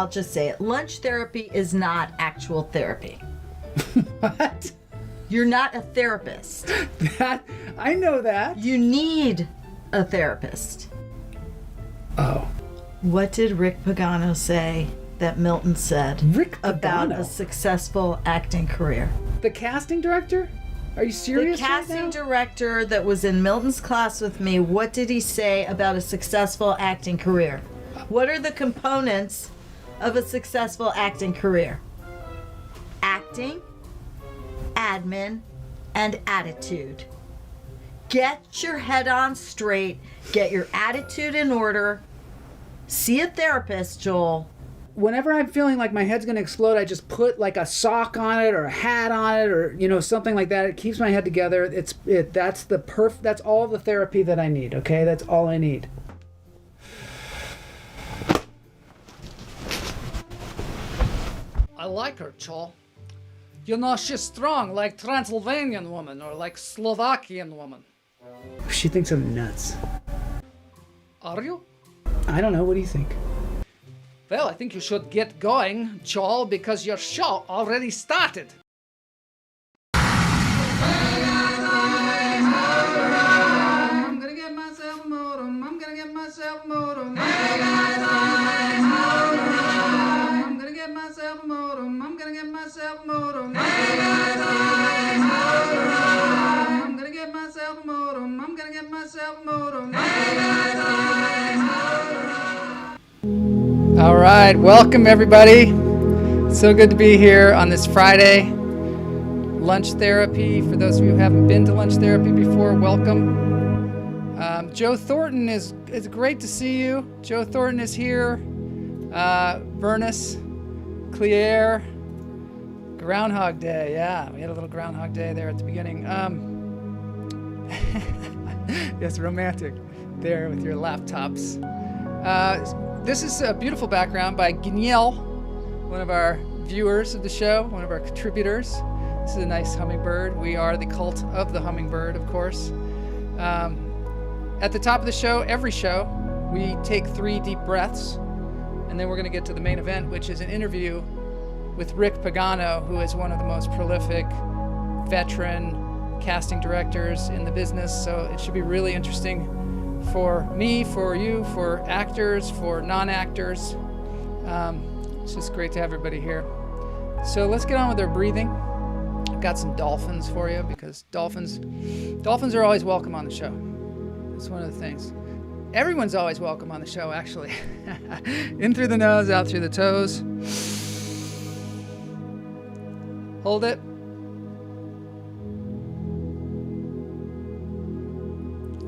I'll just say it. Lunch therapy is not actual therapy. What? You're not a therapist. I know that. You need a therapist. Oh. What did Rick Pagano say that Milton said Rick Pagano? about a successful acting career? The casting director? Are you serious? The casting director that was in Milton's class with me, what did he say about a successful acting career? What are the components of a successful acting career? Acting, admin, and attitude. Get your head on straight. Get your attitude in order. See a therapist, Joel. Whenever I'm feeling like my head's going to explode, I just put like a sock on it or a hat on it or, something like that. It keeps my head together. That's all the therapy that I need, okay? That's all I need. I like her, Chol. She's strong like Transylvanian woman or like Slovakian woman. She thinks I'm nuts. Are you? I don't know. What do you think? Well, I think you should get going, Chol, because your show already started. I'm gonna get myself a modem. I'm gonna get myself a modem. I'm gonna get myself a modem. I'm gonna get myself a modem. I'm gonna get myself a modem. I'm gonna get myself a modem. All right, welcome everybody. So good to be here on this Friday. Lunch therapy. For those of you who haven't been to lunch therapy before, welcome. Joe Thornton it's great to see you. Joe Thornton is here. Vernus, Clear, Groundhog Day. Yeah, we had a little Groundhog Day there at the beginning. Yes, romantic there with your laptops. This is a beautiful background by Guignel, one of our viewers of the show, one of our contributors. This is a nice hummingbird. We are the cult of the hummingbird, of course. At the top of the show, every show, we take 3 deep breaths, and then we're going to get to the main event, which is an interview with Rick Pagano, who is one of the most prolific veteran casting directors in the business. So it should be really interesting for me, for you, for actors, for non-actors. It's just great to have everybody here. So let's get on with our breathing. I've got some dolphins for you because dolphins are always welcome on the show. It's one of the things. Everyone's always welcome on the show, actually. In through the nose, out through the toes. Hold it.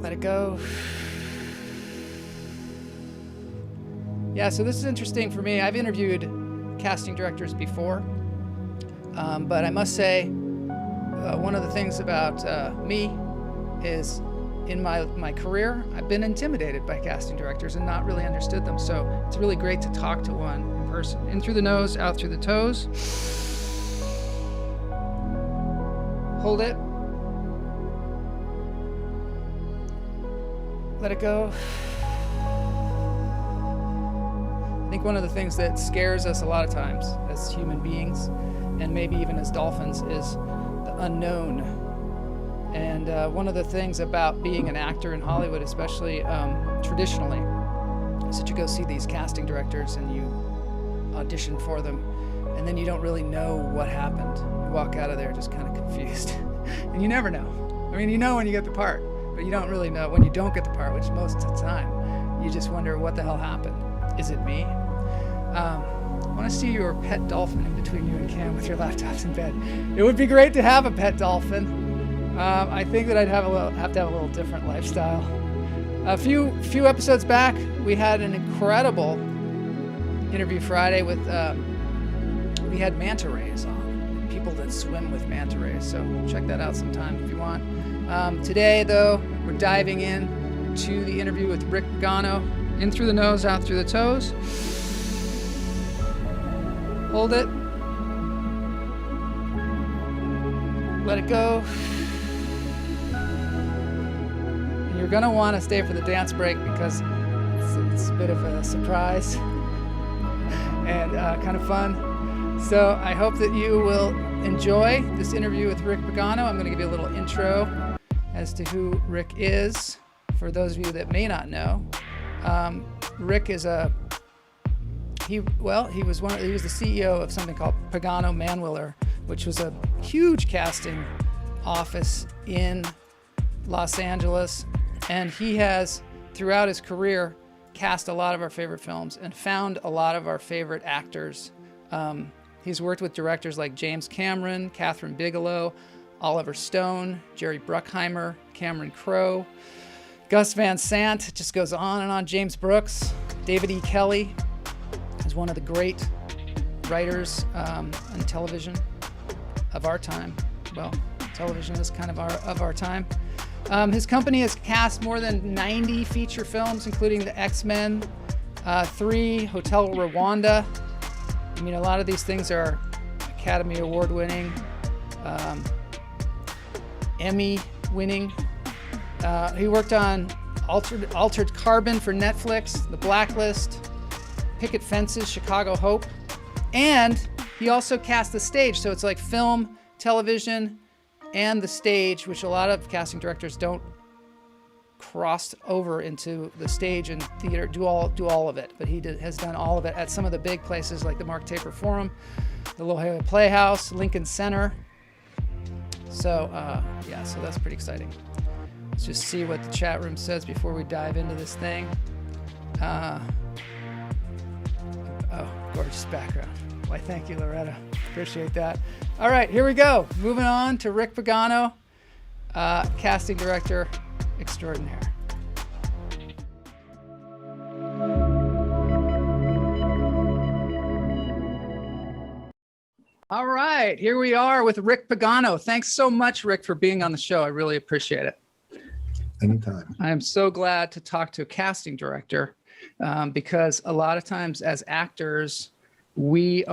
Let it go. Yeah, so this is interesting for me. I've interviewed casting directors before, but I must say, one of the things about me is in my career, I've been intimidated by casting directors and not really understood them. So it's really great to talk to one in person. In through the nose, out through the toes. Hold it. Let it go. I think one of the things that scares us a lot of times as human beings, and maybe even as dolphins, is the unknown. And one of the things about being an actor in Hollywood, especially traditionally, is that you go see these casting directors and you audition for them, and then you don't really know what happened. You walk out of there just kind of confused. And you never know. I mean, you know when you get the part, but you don't really know when you don't get the part, which most of the time, you just wonder what the hell happened. Is it me? I want to see your pet dolphin in between you and Cam with your laptops in bed. It would be great to have a pet dolphin. I think that I'd have to have a little different lifestyle. A few episodes back, we had an incredible interview Friday with, we had manta rays on, people that swim with manta rays. So check that out sometime if you want. Today, though, we're diving in to the interview with Rick Pagano. In through the nose, out through the toes. Hold it. Let it go. And you're gonna want to stay for the dance break because it's a bit of a surprise. and kind of fun. So I hope that you will enjoy this interview with Rick Pagano. I'm going to give you a little intro as to who Rick is, for those of you that may not know. Rick is he was the CEO of something called Pagano Manwiller, which was a huge casting office in Los Angeles, and he has throughout his career cast a lot of our favorite films and found a lot of our favorite actors. He's worked with directors like James Cameron, Catherine Bigelow, Oliver Stone, Jerry Bruckheimer, Cameron Crowe, Gus Van Sant. It just goes on and on. James Brooks, David E. Kelley is one of the great writers on television of our time. Well, television is kind of our time. His company has cast more than 90 feature films, including The X-Men, 3, Hotel Rwanda. I mean, a lot of these things are Academy Award winning, Emmy winning. He worked on Altered Carbon for Netflix, The Blacklist, Picket Fences, Chicago Hope, and he also cast the stage. So it's like film, television, and the stage, which a lot of casting directors don't cross over into the stage and theater, do all of it. But he has done all of it at some of the big places like the Mark Taper Forum, the La Jolla Playhouse, Lincoln Center. So so that's pretty exciting. Let's just see what the chat room says before we dive into this thing. Gorgeous background. Why, thank you, Loretta. Appreciate that. All right, here we go. Moving on to Rick Pagano, casting director extraordinaire. All right, here we are with Rick Pagano. Thanks so much, Rick, for being on the show. I really appreciate it. Anytime. I am so glad to talk to a casting director because a lot of times as actors, we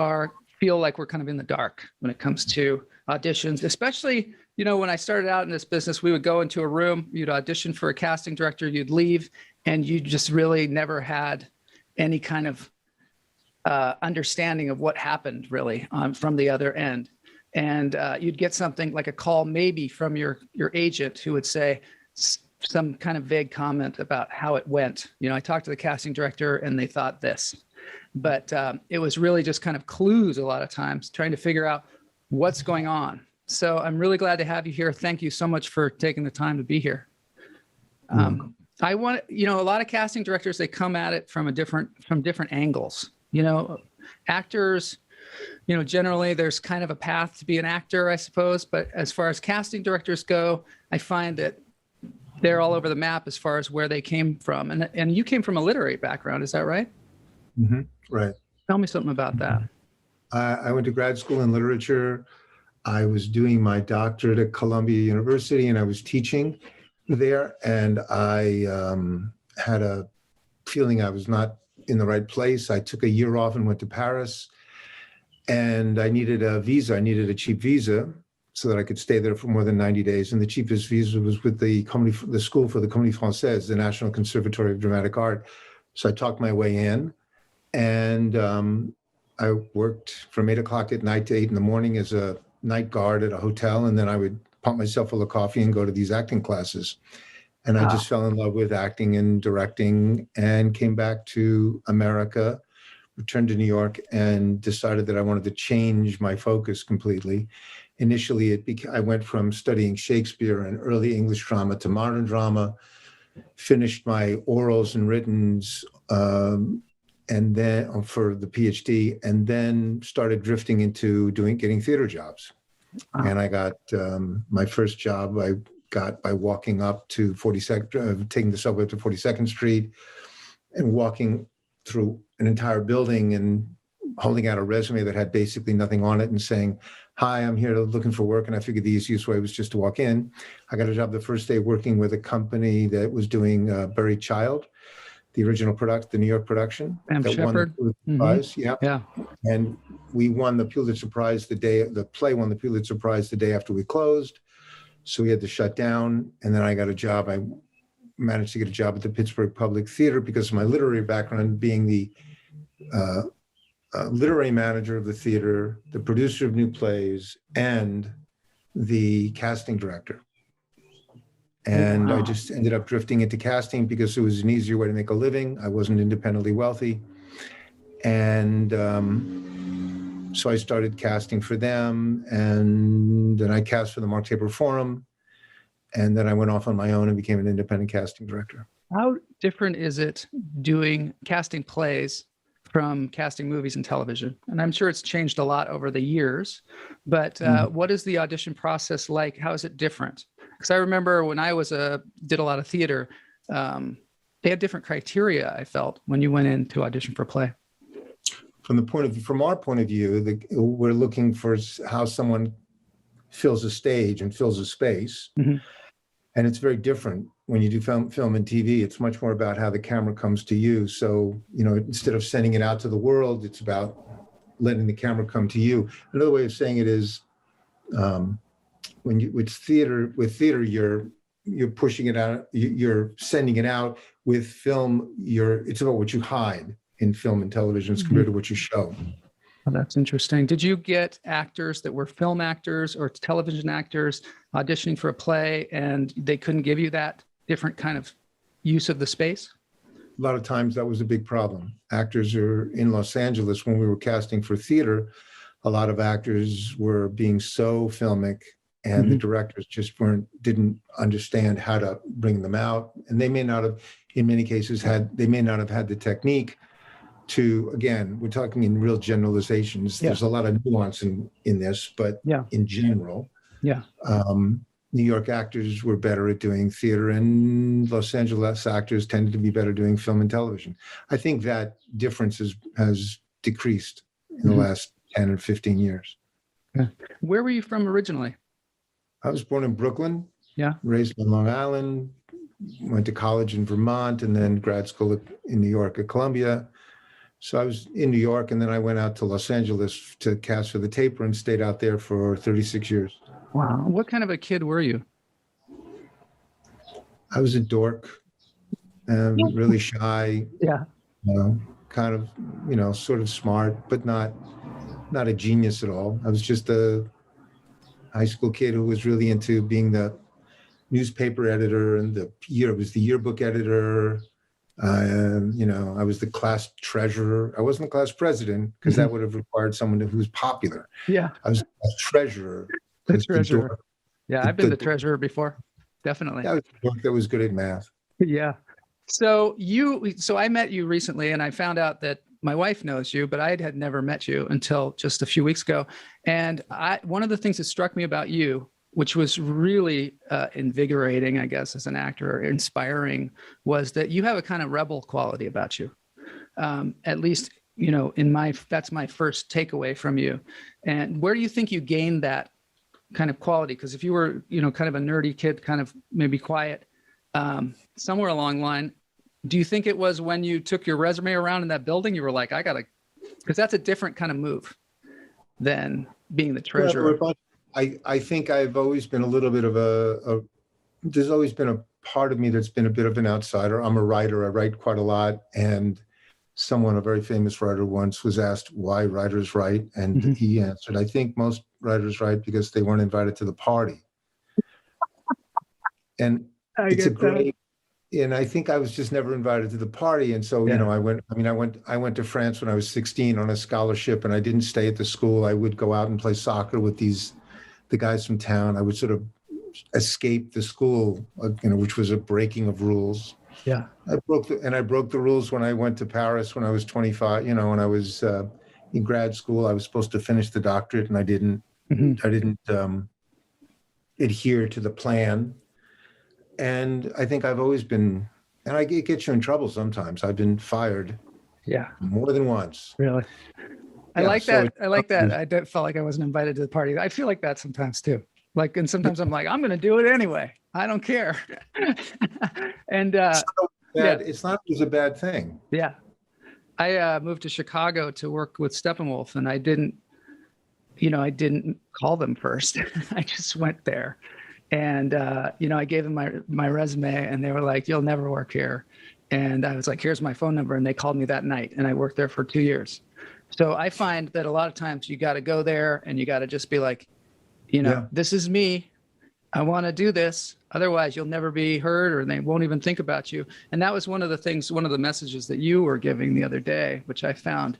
feel like we're kind of in the dark when it comes to auditions, especially, when I started out in this business, we would go into a room, you'd audition for a casting director, you'd leave, and you just really never had any kind of understanding of what happened really from the other end. And you'd get something like a call maybe from your agent who would say some kind of vague comment about how it went. I talked to the casting director and they thought this. But it was really just kind of clues a lot of times, trying to figure out what's going on. So I'm really glad to have you here. Thank you so much for taking the time to be here. I want, a lot of casting directors, they come at it from different angles. Actors, generally there's kind of a path to be an actor, I suppose. But as far as casting directors go, I find that they're all over the map as far as where they came from. And you came from a literary background, is that right? Mm-hmm. Right. Tell me something about that. I went to grad school in literature. I was doing my doctorate at Columbia University and I was teaching there. And I had a feeling I was not in the right place. I took a year off and went to Paris and I needed a visa. I needed a cheap visa so that I could stay there for more than 90 days. And the cheapest visa was with the School for the Comédie Française, the National Conservatory of Dramatic Art. So I talked my way in. And I worked from 8 o'clock at night to 8 in the morning as a night guard at a hotel. And then I would pump myself full of coffee and go to these acting classes. And I just fell in love with acting and directing and came back to America, returned to New York and decided that I wanted to change my focus completely. Initially, I went from studying Shakespeare and early English drama to modern drama, finished my orals and writtens, and then for the PhD, and then started drifting into getting theater jobs. And I got my first job I got by walking up to 42nd, taking the subway up to 42nd Street and walking through an entire building and holding out a resume that had basically nothing on it and saying, "Hi, I'm here looking for work." And I figured the easiest way was just to walk in. I got a job the first day working with a company that was doing Buried Child, the original product, the New York production. Sam that Shepard. won the Pulitzer Prize. Yeah. Yeah. And we won the Pulitzer Prize the play won the Pulitzer Prize the day after we closed. So we had to shut down. And then I got a job. I managed to get a job at the Pittsburgh Public Theater because of my literary background, being the literary manager of the theater, the producer of new plays, and the casting director. And Wow. I just ended up drifting into casting because it was an easier way to make a living. I wasn't independently wealthy. And so I started casting for them. And then I cast for the Mark Taper Forum. And then I went off on my own and became an independent casting director. How different is it doing casting plays from casting movies and television? And I'm sure it's changed a lot over the years, but what is the audition process like? How is it different? Because I remember when I did a lot of theater, they had different criteria, I felt, when you went in to audition for a play. From our point of view, we're looking for how someone fills a stage and fills a space. Mm-hmm. And it's very different when you do film and TV. It's much more about how the camera comes to you. So, instead of sending it out to the world, it's about letting the camera come to you. Another way of saying it is, with theater, you're pushing it out, you're sending it out. With film, it's about what you hide in film and television as compared to what you show. Oh, that's interesting. Did you get actors that were film actors or television actors auditioning for a play and they couldn't give you that different kind of use of the space? A lot of times that was a big problem. Actors are in Los Angeles when we were casting for theater. A lot of actors were being so filmic and the directors just didn't understand how to bring them out. And they may not have, in many cases, had the technique to, again, we're talking in real generalizations. Yeah. There's a lot of nuance in this, but in general, New York actors were better at doing theater and Los Angeles actors tended to be better doing film and television. I think that difference has decreased in the last 10 or 15 years. Yeah. Where were you from originally? I was born in Brooklyn, raised on Long Island, went to college in Vermont, and then grad school in New York at Columbia. So I was in New York, and then I went out to Los Angeles to cast for the Taper and stayed out there for 36 years. Wow. What kind of a kid were you? I was a dork, really shy. Yeah. Kind of, sort of smart, but not a genius at all. I was just a high school kid who was really into being the newspaper editor and the yearbook editor. I was the class treasurer. I wasn't the class president because that would have required someone who was popular. Yeah. I was the class treasurer. The treasurer. Yeah, I've been the treasurer before. Definitely. I was the dork that was good at math. Yeah. So I met you recently and I found out that my wife knows you, but I had never met you until just a few weeks ago. And one of the things that struck me about you, which was really invigorating, I guess, as an actor, or inspiring, was that you have a kind of rebel quality about you. At least, that's my first takeaway from you. And where do you think you gained that kind of quality? Because if you were, kind of a nerdy kid, kind of maybe quiet, somewhere along the line, do you think it was when you took your resume around in that building, you were like, because that's a different kind of move than being the treasurer. I think I've always been a little bit of there's always been a part of me that's been a bit of an outsider. I'm a writer. I write quite a lot. And a very famous writer once was asked why writers write. And he answered, I think most writers write because they weren't invited to the party. And and I think I was just never invited to the party. And so, I went to France when I was 16 on a scholarship and I didn't stay at the school. I would go out and play soccer with the guys from town. I would sort of escape the school, which was a breaking of rules. Yeah. I broke the rules when I went to Paris when I was 25, when I was in grad school. I was supposed to finish the doctorate and I didn't. I didn't adhere to the plan. And I think I've always been, and it gets you in trouble sometimes. I've been fired. Yeah. More than once. Really? I like that. I felt like I wasn't invited to the party. I feel like that sometimes too. And sometimes I'm like, I'm going to do it anyway. I don't care. And it's not always a bad thing. Yeah. I moved to Chicago to work with Steppenwolf and I didn't call them first. I just went there. And, I gave them my resume and they were like, you'll never work here. And I was like, here's my phone number. And they called me that night and I worked there for 2 years. So I find that a lot of times you got to go there and you got to just be like, Yeah. this is me. I want to do this. Otherwise, you'll never be heard, or they won't even think about you. And that was one of the messages that you were giving the other day, which I found.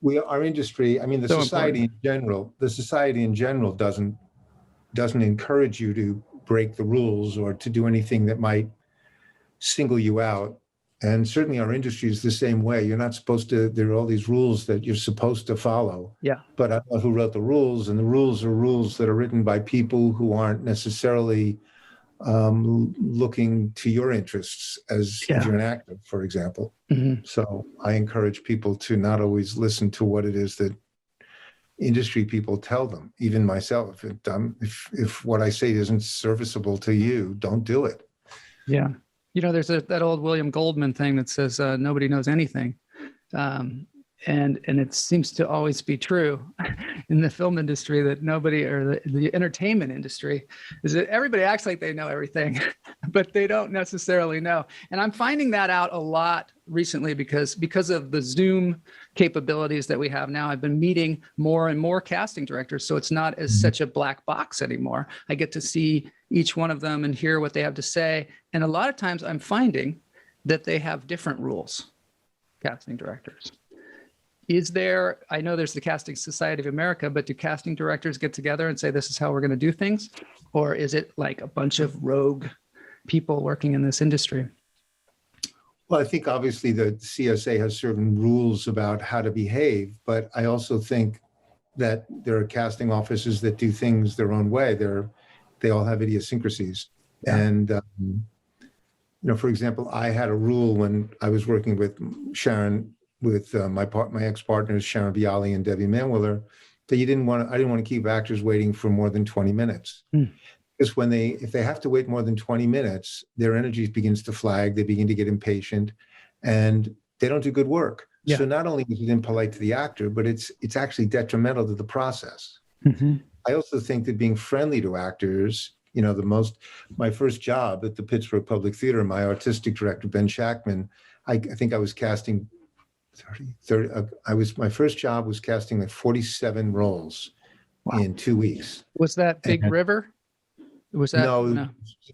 Our industry, I mean, the So society in general doesn't encourage you to break the rules or to do anything that might single you out. And certainly our industry is the same way. You're not supposed to, there are all these rules that you're supposed to follow. Yeah. But I don't know who wrote the rules, and the rules are rules that are written by people who aren't necessarily looking to your interests as if you're an actor, for example. Mm-hmm. So I encourage people to not always listen to what it is that industry people tell them, even myself. If what I say isn't serviceable to you, don't do it. Yeah. There's that old William Goldman thing that says nobody knows anything. And it seems to always be true in the film industry that nobody, or the entertainment industry, is that everybody acts like they know everything, but they don't necessarily know. And I'm finding that out a lot recently because of the Zoom capabilities that we have now. I've been meeting more and more casting directors, so it's not as such a black box anymore. I get to see each one of them and hear what they have to say. And a lot of times I'm finding that they have different rules, casting directors. I know there's the Casting Society of America, but do casting directors get together and say, this is how we're going to do things? Or is it like a bunch of rogue people working in this industry? Well, I think obviously the CSA has certain rules about how to behave, but I also think that there are casting offices that do things their own way. They all have idiosyncrasies. Yeah. And, for example, I had a rule when I was working with Sharon, with my ex-partners, Sharon Bialy and Debbie Manwiller, that I didn't want to keep actors waiting for more than 20 minutes. Because if they have to wait more than 20 minutes, their energy begins to flag, they begin to get impatient, and they don't do good work. Yeah. So not only is it impolite to the actor, but it's actually detrimental to the process. Mm-hmm. I also think that being friendly to actors, my first job at the Pittsburgh Public Theater, my artistic director, Ben Shackman, I think I was casting my first job was casting like 47 roles in 2 weeks. Was that Big River? Was that? No,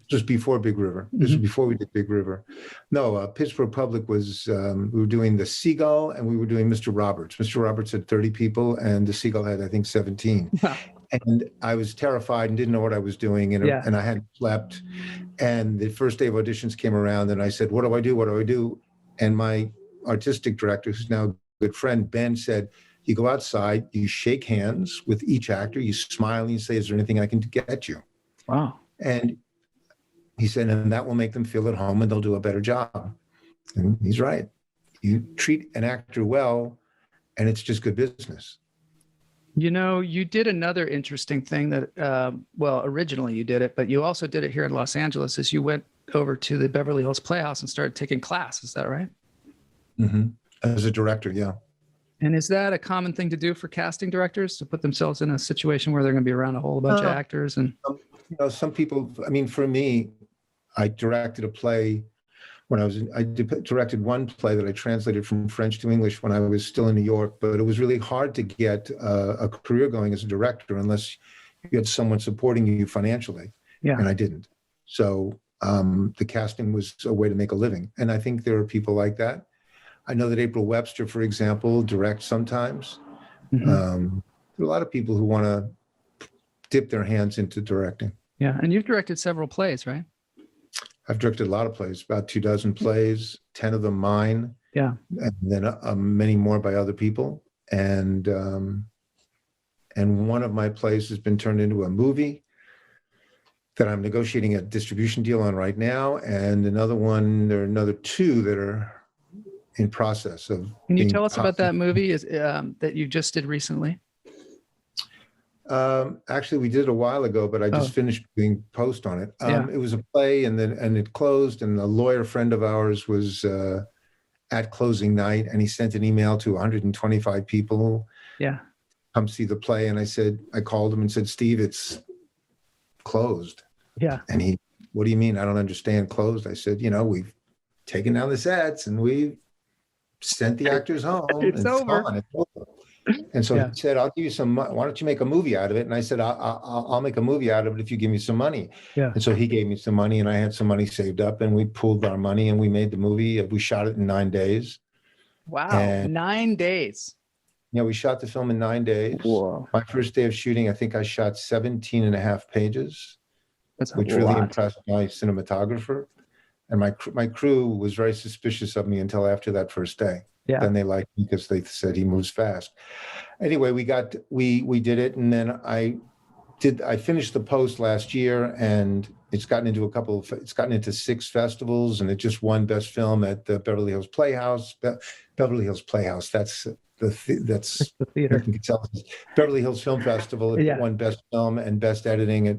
just before Big River. This was before we did Big River. No, Pittsburgh Public was, we were doing The Seagull and we were doing Mr. Roberts. Mr. Roberts had 30 people and The Seagull had, I think, 17. Wow. And I was terrified and didn't know what I was doing, and I hadn't slept. And the first day of auditions came around and I said, what do I do? What do I do? And my artistic director, who's now a good friend, Ben, said, you go outside, you shake hands with each actor, you smile and you say, is there anything I can get you? Wow. And he said, and that will make them feel at home and they'll do a better job. And he's right. You treat an actor well and it's just good business. You did another interesting thing that, originally you did it, but you also did it here in Los Angeles, is you went over to the Beverly Hills Playhouse and started taking class. Is that right? Mm-hmm. As a director, yeah. And is that a common thing to do for casting directors, to put themselves in a situation where they're going to be around a whole bunch of actors? And some people, for me, I directed a play when I directed one play that I translated from French to English when I was still in New York, but it was really hard to get a career going as a director unless you had someone supporting you financially. Yeah. And I didn't. So the casting was a way to make a living. And I think there are people like that. I know that April Webster, for example, directs sometimes. Mm-hmm. There are a lot of people who want to dip their hands into directing. Yeah, and you've directed several plays, right? I've directed a lot of plays, about 24 plays, 10 of them mine. Yeah. And then many more by other people. And one of my plays has been turned into a movie that I'm negotiating a distribution deal on right now. And there are another two that are in process of. Can you tell us about that movie that you just did recently? Actually, we did it a while ago, but I just finished doing post on it. It was a play, and it closed. And a lawyer friend of ours was at closing night, and he sent an email to 125 people. Yeah, come see the play. And I called him and said, Steve, it's closed. Yeah. And he, what do you mean? I don't understand closed. I said, we've taken down the sets and we've sent the actors home. It's over. It's over. And so Yeah. he said, I'll give you some, why don't you make a movie out of it? And I said, I'll make a movie out of it if you give me some money. Yeah. And so he gave me some money and I had some money saved up and we pooled our money and we made the movie. We shot it in 9 days. Wow. And 9 days. yeah, we shot the film in 9 days. Whoa. My first day of shooting, I think I shot 17 and a half pages, That's a which really lot. impressed my cinematographer. And my crew was very suspicious of me until after that first day. Yeah. Then they liked me because they said he moves fast. Anyway, we did it, and then I finished the post last year, and it's gotten into 6 festivals, and it just won Best Film at the Beverly Hills Playhouse. Beverly Hills Playhouse. That's The theater. Beverly Hills Film Festival. It won Best Film and Best Editing at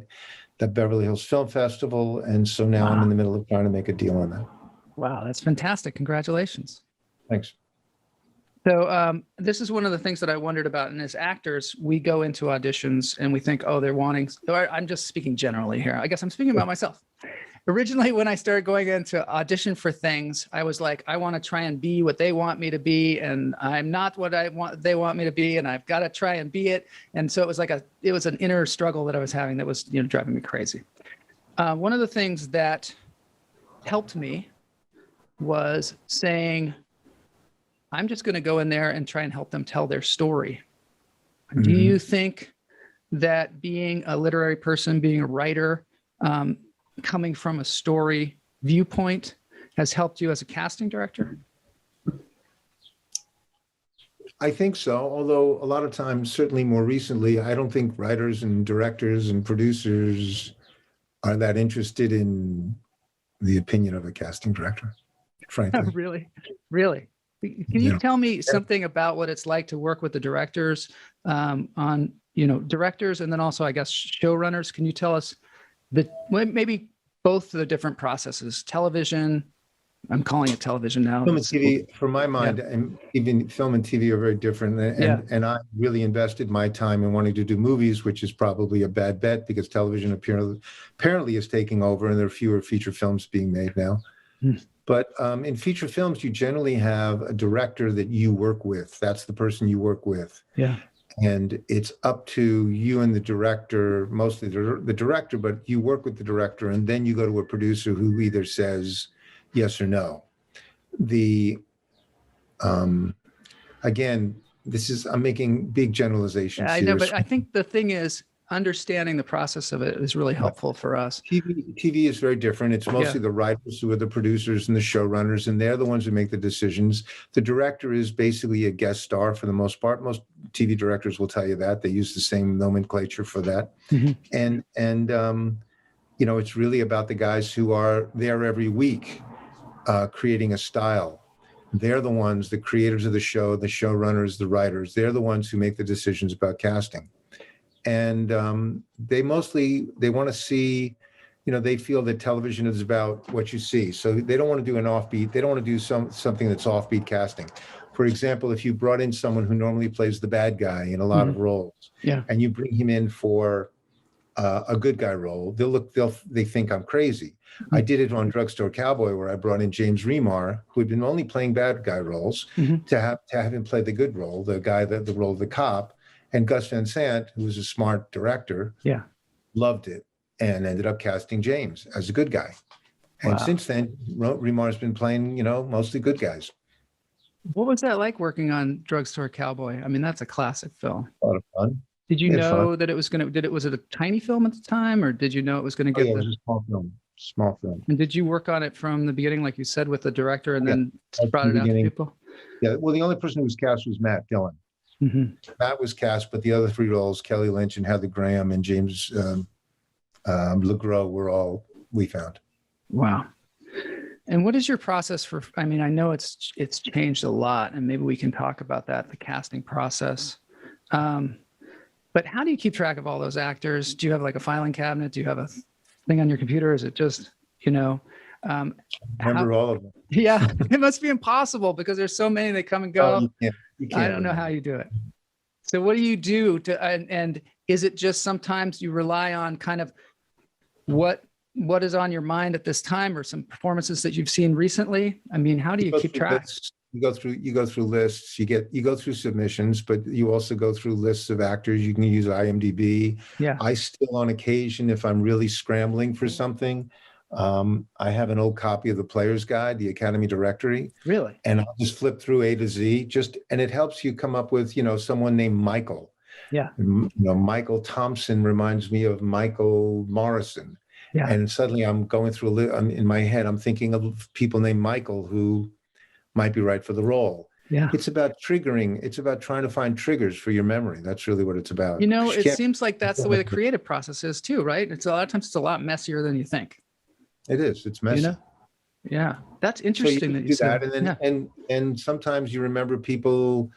the Beverly Hills Film Festival, and so now I'm in the middle of trying to make a deal on that. Wow, that's fantastic. Congratulations. Thanks. So this is one of the things that I wondered about. And as actors, we go into auditions and we think, oh, they're wanting, I'm just speaking generally here. I guess I'm speaking about myself. Originally, when I started going into audition for things, I was like, I want to try and be what they want me to be. And I'm not what they want me to be. And I've got to try and be it. And so it was an inner struggle that I was having that was, driving me crazy. One of the things that helped me was saying, I'm just going to go in there and try and help them tell their story. Mm-hmm. Do you think that being a literary person, being a writer, coming from a story viewpoint has helped you as a casting director? I think so, although a lot of times, certainly more recently, I don't think writers and directors and producers are that interested in the opinion of a casting director, frankly. Really? Can you tell me something about what it's like to work with the directors on, directors and then also, I guess, showrunners? Can you tell us maybe both the different processes, television? I'm calling it television now. Film and TV, for my mind, and even film and TV are very different. And I really invested my time in wanting to do movies, which is probably a bad bet because television apparently is taking over and there are fewer feature films being made now. But in feature films, you generally have a director that you work with. That's the person you work with. Yeah. And it's up to you and the director, mostly the director, but you work with the director and then you go to a producer who either says yes or no. Again, I'm making big generalizations here. I know, but I think the thing is, understanding the process of it is really helpful for us. TV is very different. It's mostly the writers who are the producers and the showrunners, and they're the ones who make the decisions. The director is basically a guest star for the most part. Most TV directors will tell you that. They use the same nomenclature for that. Mm-hmm. And it's really about the guys who are there every week creating a style. They're the ones, the creators of the show, the showrunners, the writers. They're the ones who make the decisions about casting. And they want to see, they feel that television is about what you see. So they don't want to do an offbeat. They don't want to do something that's offbeat casting. For example, if you brought in someone who normally plays the bad guy in a lot of roles, and you bring him in for a good guy role, they think I'm crazy. I did it on Drugstore Cowboy, where I brought in James Remar, who had been only playing bad guy roles, to have him play the good role, the guy the role of the cop. And Gus Van Sant, who was a smart director, loved it and ended up casting James as a good guy. And since then, Remar's been playing, mostly good guys. What was that like working on Drugstore Cowboy? I mean, that's a classic film. A lot of fun. Did you know that it was was it a tiny film at the time, or did you know it was going to get? It was a small film. And did you work on it from the beginning, like you said, with the director, and then brought it out to people? Yeah. Well, the only person who was cast was Matt Dillon. Mm-hmm. Matt was cast, but the other 3 roles, Kelly Lynch and Heather Graham and James LeGros, we found. Wow. And what is your process for? I mean, I know it's changed a lot, and maybe we can talk about that, the casting process. But how do you keep track of all those actors? Do you have like a filing cabinet? Do you have a thing on your computer? Is it just, remember all of them? Yeah, it must be impossible because there's so many that come and go. You can't I don't know how you do it. So what do you do and is it just sometimes you rely on kind of what is on your mind at this time or some performances that you've seen recently? I mean, how do you keep track? you go through lists, you go through submissions, but you also go through lists of actors. You can use IMDb. Yeah. I still, on occasion, if I'm really scrambling for something, I have an old copy of the Player's Guide, the Academy Directory, Really? and I'll just flip through A to Z, and it helps you come up with, someone named Michael. Yeah. Michael Thompson reminds me of Michael Morrison. Yeah. And suddenly I'm going through in my head, I'm thinking of people named Michael who might be right for the role. Yeah. It's about triggering. It's about trying to find triggers for your memory. That's really what it's about. It seems like that's the way the creative process is too, right? It's a lot of times it's a lot messier than you think. It is. It's messy. Yeah. That's interesting so that you said that. And then and sometimes you remember people,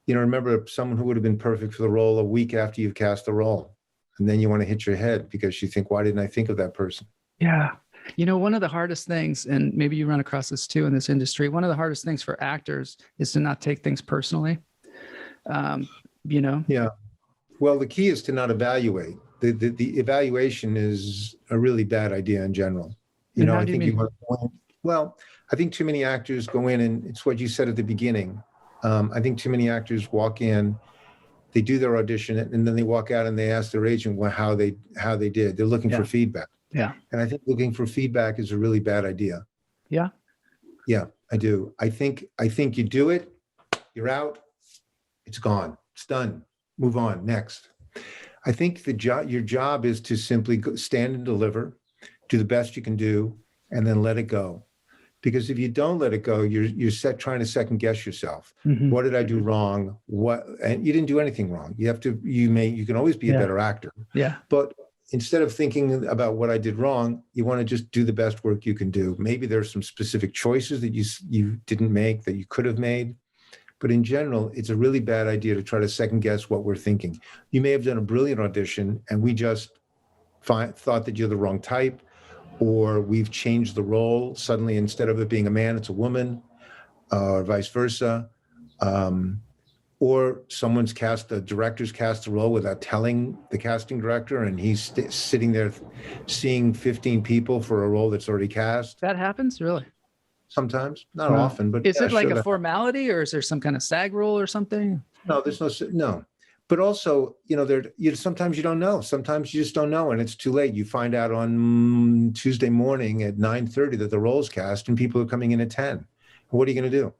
remember someone who would have been perfect for the role a week after you've cast the role. And then you want to hit your head because you think, why didn't I think of that person? Yeah. One of the hardest things, and maybe you run across this too in this industry, one of the hardest things for actors is to not take things personally. Yeah. Well, the key is to not evaluate. The evaluation is a really bad idea in general. I think you want to go in. Well, I think too many actors go in, and it's what you said at the beginning. I think too many actors walk in, they do their audition, and then they walk out and they ask their agent how they did. They're looking for feedback. Yeah. And I think looking for feedback is a really bad idea. Yeah. Yeah, I do. I think you do it, you're out, it's gone, it's done, move on, next. I think your job is to simply stand and deliver, do the best you can do, and then let it go. Because if you don't let it go, you're trying to second guess yourself. Mm-hmm. What did I do wrong? And you didn't do anything wrong. You can always be a better actor. Yeah. But instead of thinking about what I did wrong, you want to just do the best work you can do. Maybe there's some specific choices that you didn't make that you could have made. But in general, it's a really bad idea to try to second guess what we're thinking. You may have done a brilliant audition and we just thought that you're the wrong type, or we've changed the role. Suddenly, instead of it being a man, it's a woman, or vice versa. Or the director's cast the role without telling the casting director, and he's sitting there seeing 15 people for a role that's already cast. That happens, really? Sometimes, not often, but is it like a formality, or is there some kind of SAG rule or something? No, there's no. But also, sometimes you don't know. Sometimes you just don't know, and it's too late. You find out on Tuesday morning at 9:30 that the role's cast, and people are coming in at 10. What are you going to do?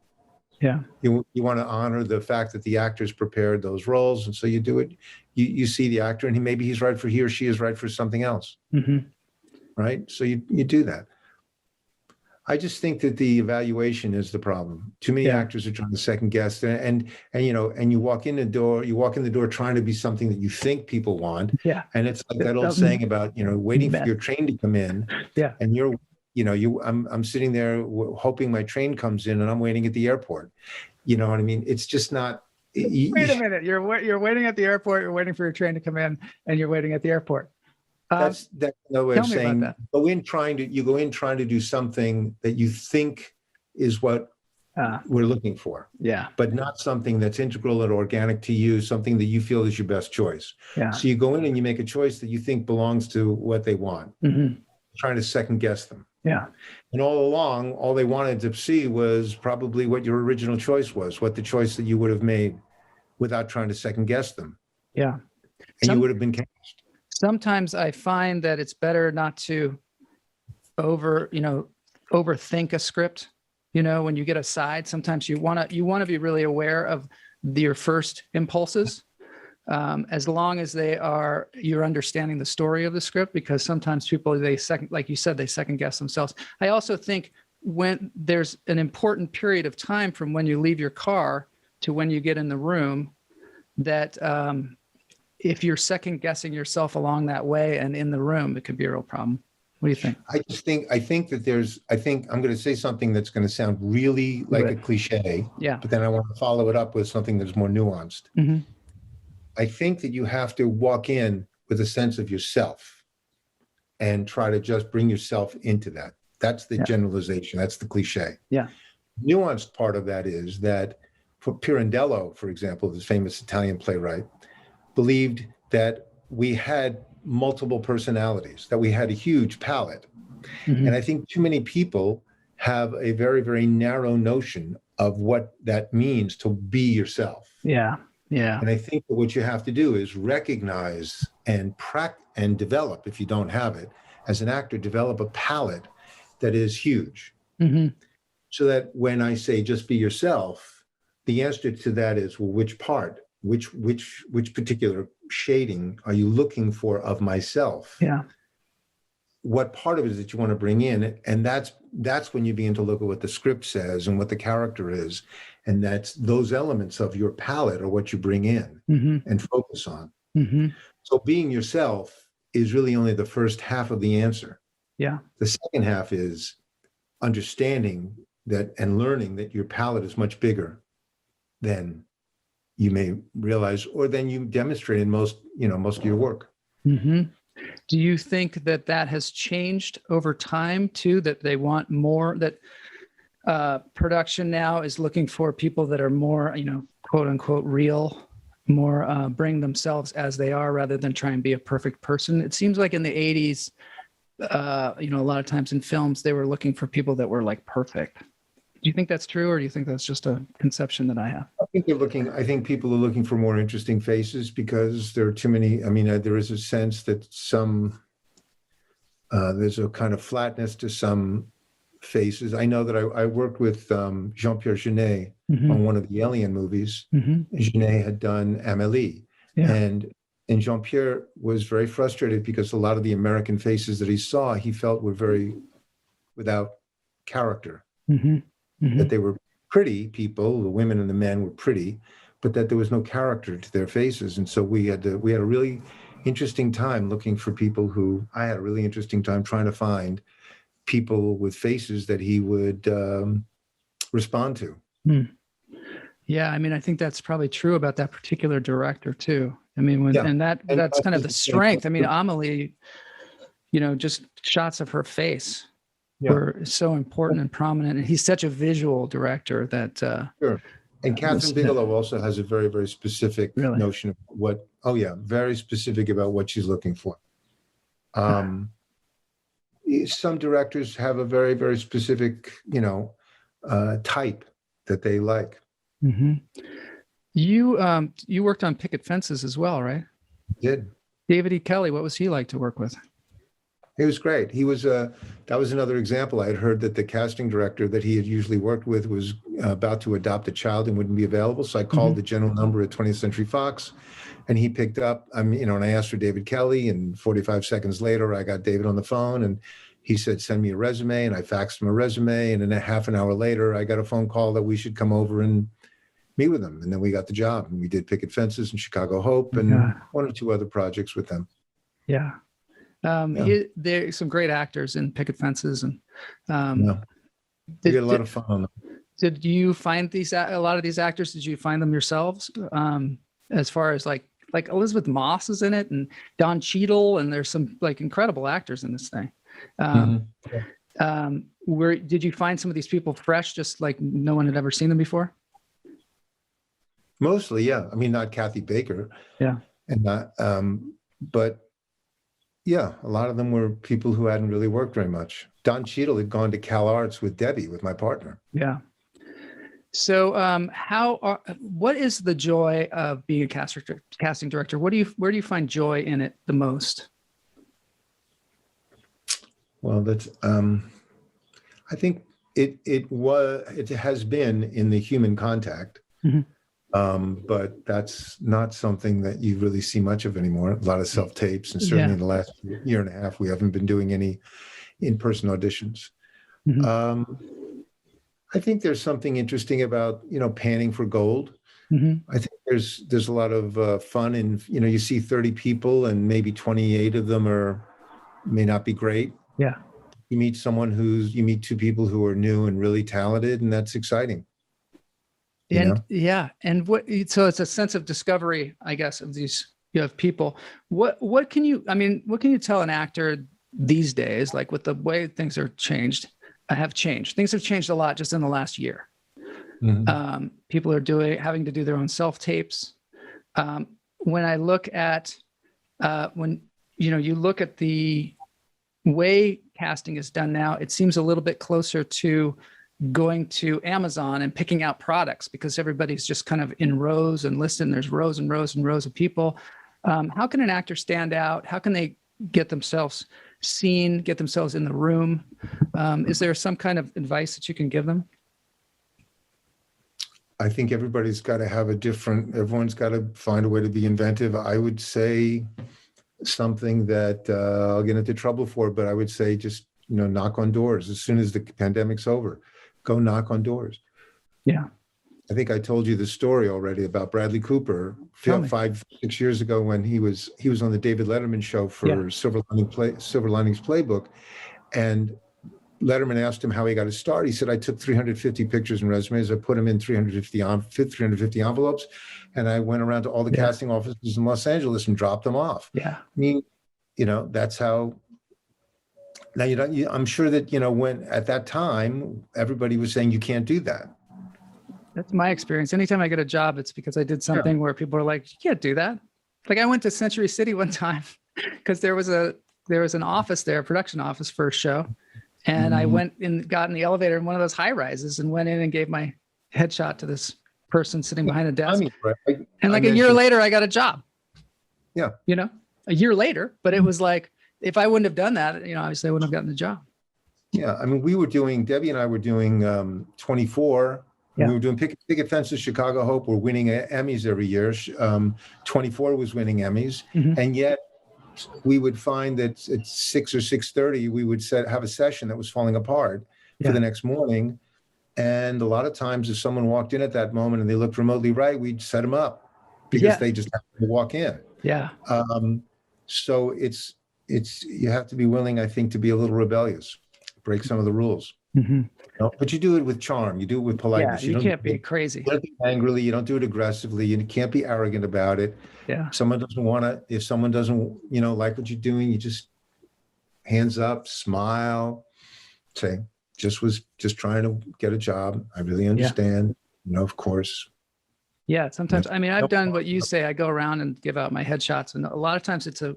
Yeah. You want to honor the fact that the actors prepared those roles, and so you do it. You see the actor, and he or she is right for something else. Mm-hmm. Right? So you do that. I just think that the evaluation is the problem. Too many actors are trying to second guess, and you walk in the door trying to be something that you think people want. Yeah. And it's like that old saying about, waiting for your train to come in. Yeah. And I'm sitting there hoping my train comes in, and I'm waiting at the airport. You know what I mean? It's just not. Wait a minute. You're waiting at the airport. You're waiting for your train to come in, and you're waiting at the airport. That's another way of saying you go in trying to do something that you think is what we're looking for. Yeah. But not something that's integral and organic to you, something that you feel is your best choice. Yeah. So you go in and you make a choice that you think belongs to what they want, trying to second guess them. Yeah. And all along, all they wanted to see was probably what your original choice was, what the choice that you would have made without trying to second guess them. Yeah. And you would have been cast. Sometimes I find that it's better not to overthink a script. When you get a side, sometimes you want to be really aware of your first impulses, as long as you're understanding the story of the script, because sometimes people, like you said, they second guess themselves. I also think when there's an important period of time from when you leave your car to when you get in the room, that if you're second guessing yourself along that way and in the room, it could be a real problem. What do you think? I think I'm going to say something that's going to sound really like a cliche. Yeah. But then I want to follow it up with something that's more nuanced. Mm-hmm. I think that you have to walk in with a sense of yourself and try to just bring yourself into that. That's the generalization. That's the cliche. Yeah. Nuanced part of that is that for Pirandello, for example, this famous Italian playwright, believed that we had multiple personalities, that we had a huge palette. Mm-hmm. And I think too many people have a very, very narrow notion of what that means to be yourself. Yeah. Yeah. And I think that what you have to do is recognize and practice and develop, if you don't have it, as an actor, develop a palette that is huge. Mm-hmm. So that when I say just be yourself, the answer to that is, well, which part, which particular shading are you looking for of myself? Yeah. What part of it is that you want to bring in? And that's when you begin to look at what the script says and what the character is. And that's those elements of your palette are what you bring in and focus on. Mm-hmm. So being yourself is really only the first half of the answer. Yeah. The second half is understanding that and learning that your palette is much bigger than you may realize, or than you demonstrate in most of your work. Mm-hmm. Do you think that that has changed over time too, that they want more, that production now is looking for people that are more, quote unquote, real, more bring themselves as they are rather than try and be a perfect person? It seems like in the 80s, a lot of times in films, they were looking for people that were like perfect. Do you think that's true, or do you think that's just a conception that I have? I think people are looking for more interesting faces because there are too many. I mean, there is a sense that there's a kind of flatness to some faces. I know that I worked with Jean-Pierre Jeunet on one of the Alien movies. Jeunet had done Amélie. Yeah. And Jean-Pierre was very frustrated because a lot of the American faces that he saw, he felt were very without character. That they were pretty people, the women and the men were pretty, but that there was no character to their faces. And so we had a really interesting time looking for people I had a really interesting time trying to find people with faces that he would respond to. Yeah, I mean, I think that's probably true about that particular director too. I mean, that's kind of the strength. I mean, Amelie, just shots of her face were so important and prominent, and he's such a visual director that. Sure. And Catherine Bigelow also has a very, very specific notion of very specific about what she's looking for. Some directors have a very, very specific, type that they like. You worked on Picket Fences as well, right? Did. David E. Kelly, what was he like to work with? He was great. He was that was another example. I had heard that the casting director that he had usually worked with was about to adopt a child and wouldn't be available. So I called the general number at 20th Century Fox, and he picked up. And I asked for David Kelly, and 45 seconds later, I got David on the phone, and he said, "Send me a resume," and I faxed him a resume. And then a half an hour later, I got a phone call that we should come over and meet with him. And then we got the job, and we did Picket Fences and Chicago Hope, and one or two other projects with them. Yeah. There's some great actors in Picket Fences, and we had a lot of fun on them. Did you find a lot of these actors? Did you find them yourselves? As far as like Elizabeth Moss is in it, and Don Cheadle, and there's some like incredible actors in this thing. Did you find some of these people fresh, just like no one had ever seen them before? Mostly, yeah. I mean, not Kathy Baker. Yeah. And not, but yeah, a lot of them were people who hadn't really worked very much. Don Cheadle had gone to Cal Arts with Debbie, with my partner. Yeah. So, what is the joy of being a casting director? Where do you find joy in it the most? Well, that's, I think it has been in the human contact. But that's not something that you really see much of anymore. A lot of self-tapes, and certainly in the last year and a half, we haven't been doing any in-person auditions. I think there's something interesting about, panning for gold. I think there's a lot of fun in, you see 30 people and maybe 28 of them may not be great. Yeah. You meet two people who are new and really talented, and that's exciting. And so it's a sense of discovery, I guess, of these people. What can you tell an actor these days, like with the way things have changed? Things have changed a lot just in the last year. People are having to do their own self-tapes. When I look at you look at the way casting is done now, it seems a little bit closer to going to Amazon and picking out products because everybody's just kind of in rows and listed. There's rows and rows and rows of people. How can an actor stand out? How can they get themselves seen, get themselves in the room? Is there some kind of advice that you can give them? I think everybody's got to have everyone's got to find a way to be inventive. I would say something that I'll get into trouble for, but I would say just, knock on doors. As soon as the pandemic's over, go knock on doors. Yeah. I think I told you the story already about Bradley Cooper 5, 6 years ago when he was on the David Letterman show for Silver Linings Playbook. And Letterman asked him how he got his start. He said, I took 350 pictures and resumes. I put them in 350 envelopes. And I went around to all the casting offices in Los Angeles and dropped them off. Yeah. I mean, that's how. Now, I'm sure that, when at that time, everybody was saying you can't do that. That's my experience. Anytime I get a job, it's because I did something where people are like, you can't do that. Like I went to Century City one time because there was an office there, a production office for a show. And I went and got in the elevator in one of those high rises and went in and gave my headshot to this person sitting behind a desk. And like a year later, I got a job. Yeah. A year later, but it was like, if I wouldn't have done that, obviously I wouldn't have gotten the job. Yeah. I mean, Debbie and I were doing 24. Yeah. We were doing Picket Fences, Chicago Hope. We're winning Emmys every year. 24 was winning Emmys. Mm-hmm. And yet we would find that at 6 or 6:30, we would have a session that was falling apart for the next morning. And a lot of times if someone walked in at that moment and they looked remotely right, we'd set them up because they just happened to walk in. Yeah. So you have to be willing, I think, to be a little rebellious, break some of the rules. Mm-hmm. But you do it with charm. You do it with politeness. Yeah, you can't be crazy. You don't do it angrily. You don't do it aggressively. You can't be arrogant about it. Yeah. If someone doesn't, like what you're doing, you just hands up, smile, say, was just trying to get a job. I really understand. Of course. Yeah. Sometimes, I've done what you say. I go around and give out my headshots, and a lot of times it's a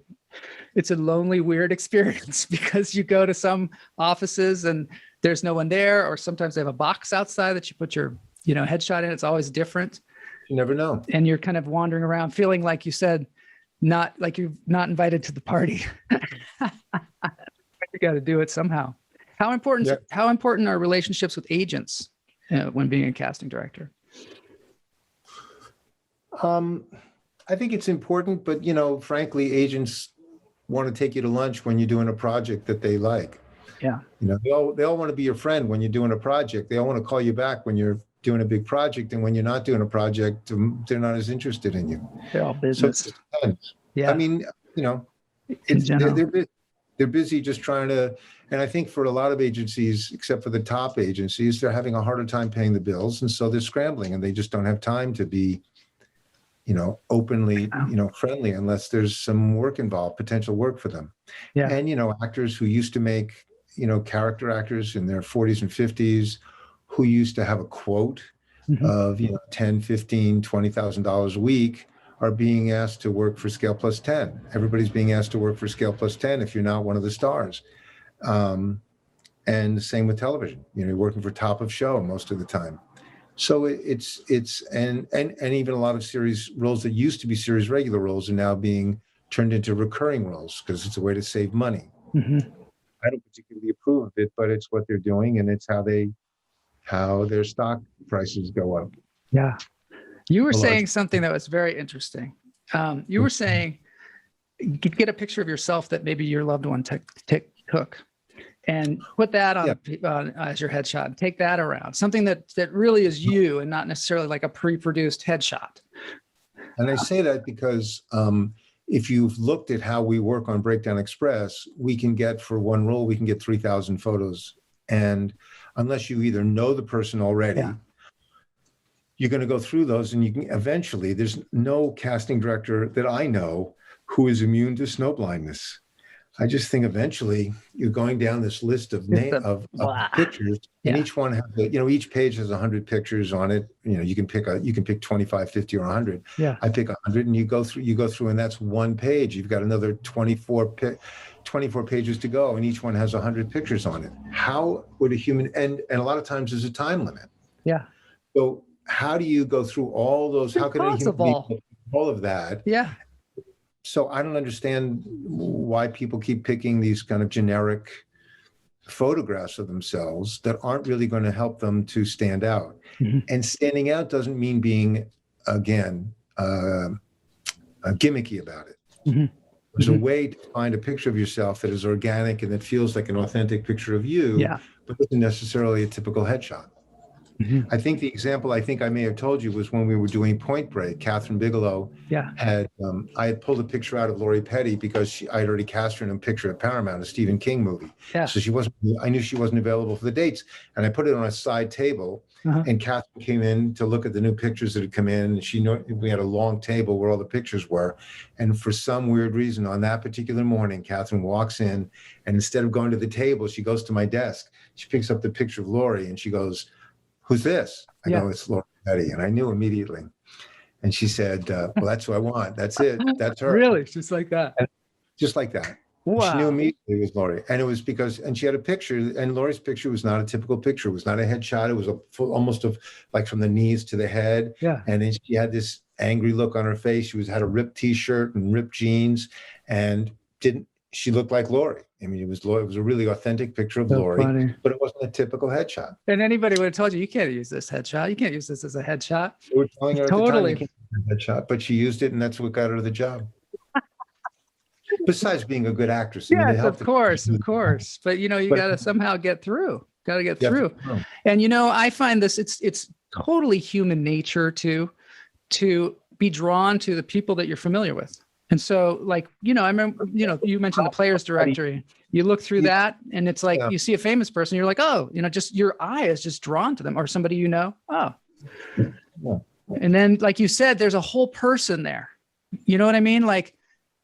lonely, weird experience because you go to some offices and there's no one there, or sometimes they have a box outside that you put your, headshot in. It's always different. You never know. And you're kind of wandering around feeling like you said, not like you're not invited to the party. You got to do it somehow. How important are relationships with agents when being a casting director? I think it's important, but frankly, agents want to take you to lunch when you're doing a project that they like. Yeah. They all want to be your friend when you're doing a project. They all want to call you back when you're doing a big project, and when you're not doing a project, they're not as interested in you. They're all business. So it depends. Yeah. I mean, they're busy just trying to, and I think for a lot of agencies, except for the top agencies, they're having a harder time paying the bills, and so they're scrambling, and they just don't have time to be openly, friendly unless there's some work involved, potential work for them. Yeah. And, actors who used to make, character actors in their 40s and 50s who used to have a quote of, $10, $15, $20,000 a week are being asked to work for Scale Plus 10. Everybody's being asked to work for Scale Plus 10 if you're not one of the stars. And the same with television. You're working for top of show most of the time. So it's and even a lot of series roles that used to be series regular roles are now being turned into recurring roles because it's a way to save money. Mm-hmm. I don't particularly approve of it, but it's what they're doing, and it's how their stock prices go up. Yeah. You were saying something that was very interesting. You were saying get a picture of yourself that maybe your loved one took. And put that on as your headshot and take that around. Something that really is you and not necessarily like a pre-produced headshot. And I say that because if you've looked at how we work on Breakdown Express, we can get, for one role, we can get 3,000 photos. And unless you either know the person already, you're going to go through those, and you can eventually, there's no casting director that I know who is immune to snow blindness. I just think eventually you're going down this list of of pictures, and each one has each page has 100 pictures on it. You can pick 25, 50, or 100. Yeah. I pick 100, and you go through, and that's one page. You've got another 24 pages to go, and each one has 100 pictures on it. How would a human, and a lot of times there's a time limit. Yeah. So how do you go through all those? How can a human being go through all of that? Yeah. So I don't understand why people keep picking these kind of generic photographs of themselves that aren't really going to help them to stand out. Mm-hmm. And standing out doesn't mean being, again, gimmicky about it. Mm-hmm. There's a way to find a picture of yourself that is organic and that feels like an authentic picture of you, but isn't necessarily a typical headshot. Mm-hmm. I think the example I may have told you was when we were doing Point Break. Catherine Bigelow had I had pulled a picture out of Lori Petty because I had already cast her in a picture at Paramount, a Stephen King movie. Yeah. So I knew she wasn't available for the dates, and I put it on a side table. Uh-huh. And Catherine came in to look at the new pictures that had come in. And we had a long table where all the pictures were. And for some weird reason, on that particular morning, Catherine walks in, and instead of going to the table, she goes to my desk. She picks up the picture of Lori, and she goes, "Who's this?" I go, "It's Lori Petty." And I knew immediately. And she said, "Well, that's who I want. That's it. That's her." Really? Just like that? Just like that. Wow. She knew immediately it was Lori. And it was and she had a picture, and Lori's picture was not a typical picture. It was not a headshot. It was almost like from the knees to the head. Yeah. And then she had this angry look on her face. She had a ripped t-shirt and ripped jeans, and she looked like Lori. I mean, it was a really authentic picture of Lori, funny. But it wasn't a typical headshot. And anybody would have told you can't use this headshot. You can't use this as a headshot. They were telling her totally. At the time, you can't use a headshot, but she used it, and that's what got her the job. Besides being a good actress. Yes, of course. But you got to somehow get through. Got to get through. And I find this. It's totally human nature to be drawn to the people that you're familiar with. And so, I remember, you mentioned the player's directory. You look through that, and it's like you see a famous person, you're like, oh, just your eye is just drawn to them, or somebody oh. Yeah. And then, like you said, there's a whole person there. You know what I mean? Like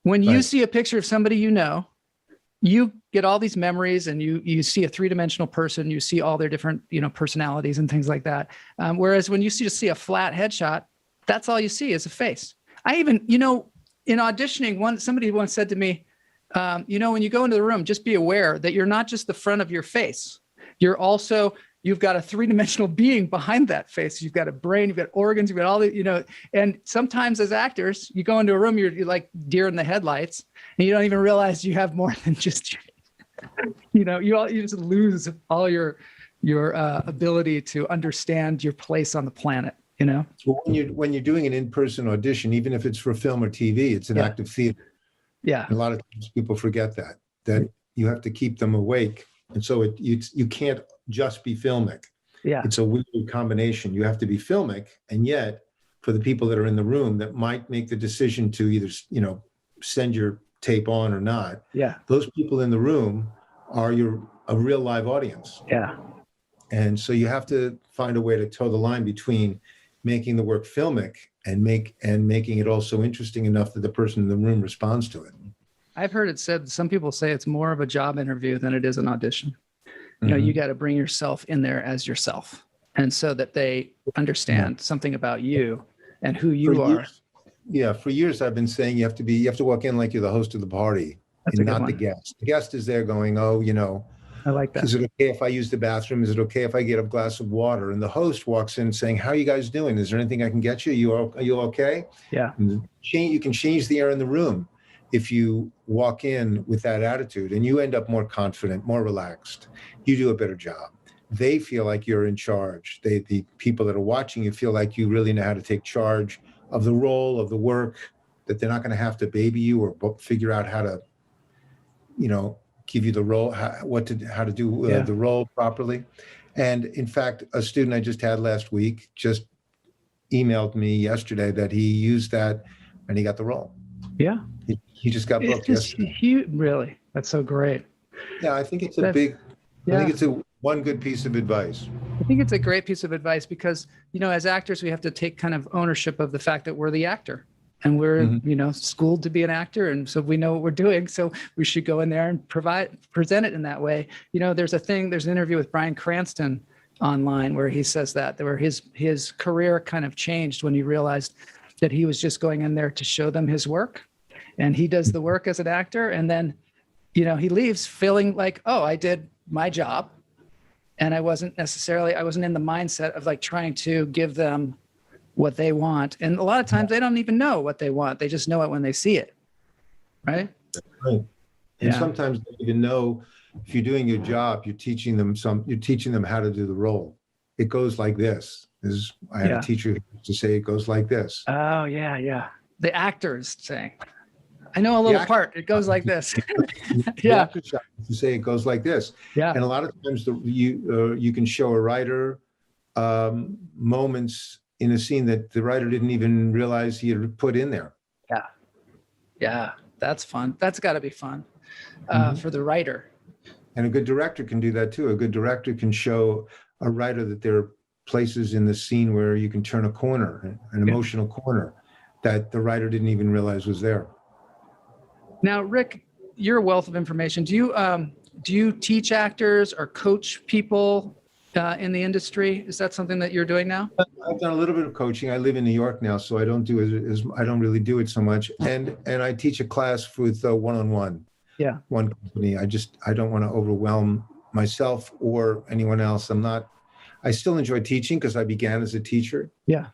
when you see a picture of somebody you get all these memories, and you see a three-dimensional person, you see all their different, personalities and things like that. Whereas when you just see a flat headshot, that's all you see is a face. I even, in auditioning, somebody once said to me, when you go into the room, just be aware that you're not just the front of your face. You've got a three-dimensional being behind that face. You've got a brain, you've got organs, you've got all the, and sometimes as actors, you go into a room, you're like deer in the headlights, and you don't even realize you have more than just, you just lose all your ability to understand your place on the planet. Well, when you're doing an in-person audition, even if it's for film or TV, it's an active theater. Yeah. And a lot of times people forget that you have to keep them awake. And so you can't just be filmic. Yeah. It's a weird combination. You have to be filmic, and yet for the people that are in the room that might make the decision to either, send your tape on or not. Yeah. Those people in the room are a real live audience. Yeah. And so you have to find a way to toe the line between making the work filmic and making it also interesting enough that the person in the room responds to it. I've heard it said, some people say it's more of a job interview than it is an audition. You got to bring yourself in there as yourself, and so that they understand something about you and who you are. For years I've been saying you have to walk in like you're the host of the party. That's and not the guest. The guest is there going, I like that. Is it okay if I use the bathroom? Is it okay if I get a glass of water? And the host walks in saying, "How are you guys doing? Is there anything I can get you? Are you okay?" Yeah. And you can change the air in the room if you walk in with that attitude, and you end up more confident, more relaxed. You do a better job. They feel like you're in charge. The people that are watching you feel like you really know how to take charge of the role, of the work, that they're not going to have to baby you or figure out how to, give you the role, how to do the role properly. And in fact, a student I just had last week just emailed me yesterday that he used that and he got the role. Yeah. He just got booked yesterday. Really? That's so great. Yeah, I think it's I think it's one good piece of advice. I think it's a great piece of advice because, as actors, we have to take kind of ownership of the fact that we're the actor. and we're, Mhm. schooled to be an actor. And so we know what we're doing. So we should go in there and present it in that way. There's an interview with Bryan Cranston online where he says that, where his career kind of changed when he realized that he was just going in there to show them his work, and he does the work as an actor. And then, he leaves feeling like, oh, I did my job. And I wasn't in the mindset of like trying to give them what they want. And a lot of times they don't even know what they want. They just know it when they see it. Right. Right. And Yeah. sometimes they even know if you're doing your job, you're teaching them how to do the role. It goes like this. I had a teacher who used to say it goes like this. Oh, yeah, yeah. The actors saying, I know a little part. It goes like this. Yeah. The actor to say it goes like this. Yeah. And a lot of times you can show a writer moments in a scene that the writer didn't even realize he had put in there. Yeah. Yeah. That's fun. That's got to be fun for the writer. And a good director can do that too. A good director can show a writer that there are places in the scene where you can turn a corner, an emotional corner that the writer didn't even realize was there. Now, Rick, you're a wealth of information. Do you teach actors or coach people in the industry? Is that something that you're doing now? I've done a little bit of coaching. I live in New York now, so I don't do I don't really do it so much. And I teach a class with one-on-one. Yeah. One company. I don't want to overwhelm myself or anyone else. I still enjoy teaching because I began as a teacher. Yeah.